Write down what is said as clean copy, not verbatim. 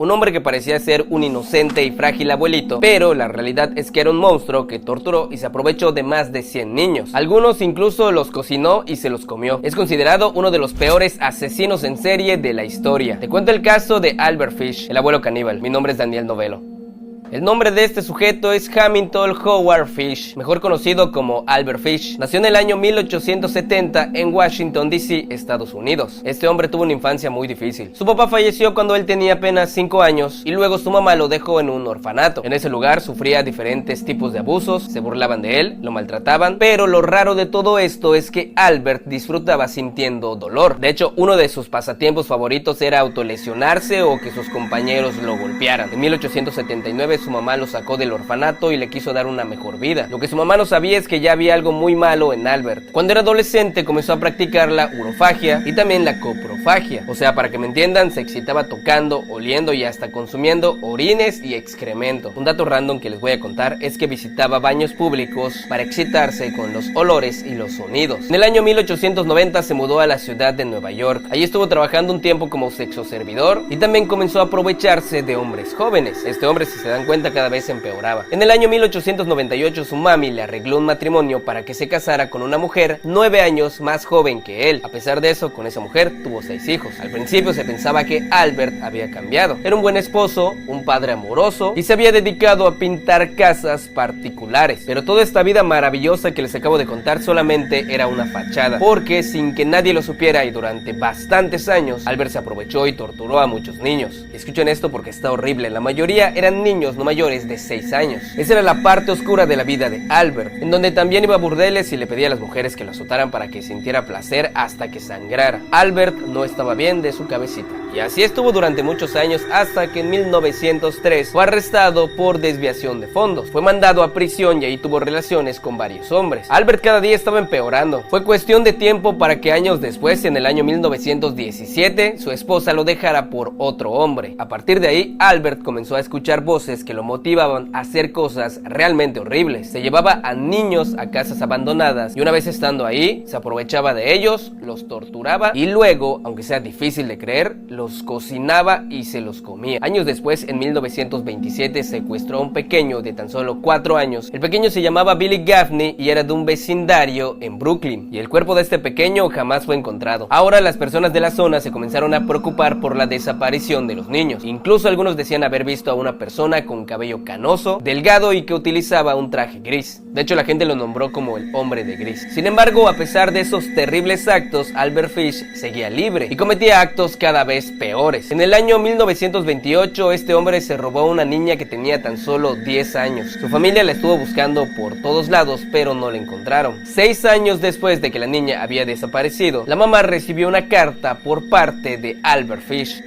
un hombre que parecía ser un inocente y frágil abuelito, pero la realidad es que era un monstruo que torturó y se aprovechó de más de 100 niños. Algunos incluso los cocinó y se los comió. Es considerado uno de los peores asesinos en serie de la historia. Te cuento el caso de Albert Fish, el abuelo caníbal. Mi nombre es Daniel Novelo. El nombre de este sujeto es Hamilton Howard Fish, mejor conocido como Albert Fish. Nació en el año 1870 en Washington, D.C., Estados Unidos. Este hombre tuvo una infancia muy difícil. Su papá falleció cuando él tenía apenas 5 años y luego su mamá lo dejó en un orfanato. En ese lugar sufría diferentes tipos de abusos, se burlaban de él, lo maltrataban, pero lo raro de todo esto es que Albert disfrutaba sintiendo dolor. De hecho, uno de sus pasatiempos favoritos era autolesionarse o que sus compañeros lo golpearan. En 1879 su mamá lo sacó del orfanato y le quiso dar una mejor vida. Lo que su mamá no sabía es que ya había algo muy malo en Albert. Cuando era adolescente comenzó a practicar la urofagia y también la coprofagia. O sea, para que me entiendan, se excitaba tocando, oliendo y hasta consumiendo orines y excremento. Un dato random que les voy a contar es que visitaba baños públicos para excitarse con los olores y los sonidos. En el año 1890 se mudó a la ciudad de Nueva York. Allí estuvo trabajando un tiempo como sexoservidor y también comenzó a aprovecharse de hombres jóvenes. Este hombre, si se dan cuenta, cada vez empeoraba. En el año 1898 su mami le arregló un matrimonio para que se casara con una mujer 9 años más joven que él. A pesar de eso, con esa mujer tuvo 6 hijos. Al principio se pensaba que Albert había cambiado. Era un buen esposo, un padre amoroso y se había dedicado a pintar casas particulares. Pero toda esta vida maravillosa que les acabo de contar solamente era una fachada, porque sin que nadie lo supiera y durante bastantes años, Albert se aprovechó y torturó a muchos niños. Escuchen esto porque está horrible. La mayoría eran niños no mayores de 6 años. Esa era la parte oscura de la vida de Albert, en donde también iba a burdeles y le pedía a las mujeres que lo azotaran para que sintiera placer hasta que sangrara. Albert no estaba bien de su cabecita. Y así estuvo durante muchos años hasta que en 1903 fue arrestado por desviación de fondos. Fue mandado a prisión y ahí tuvo relaciones con varios hombres. Albert cada día estaba empeorando. Fue cuestión de tiempo para que años después, en el año 1917, su esposa lo dejara por otro hombre. A partir de ahí, Albert comenzó a escuchar voces que lo motivaban a hacer cosas realmente horribles. Se llevaba a niños a casas abandonadas y una vez estando ahí, se aprovechaba de ellos, los torturaba y luego, aunque sea difícil de creer, los cocinaba y se los comía. Años después, en 1927, secuestró a un pequeño de tan solo 4 años. El pequeño se llamaba Billy Gaffney y era de un vecindario en Brooklyn. Y el cuerpo de este pequeño jamás fue encontrado. Ahora las personas de la zona se comenzaron a preocupar por la desaparición de los niños. Incluso algunos decían haber visto a una persona con cabello canoso, delgado y que utilizaba un traje gris. De hecho, la gente lo nombró como el hombre de gris. Sin embargo, a pesar de esos terribles actos, Albert Fish seguía libre y cometía actos cada vez peores. En el año 1928, este hombre se robó a una niña que tenía tan solo 10 años. Su familia la estuvo buscando por todos lados, pero no la encontraron. 6 años después de que la niña había desaparecido, la mamá recibió una carta por parte de Albert Fish.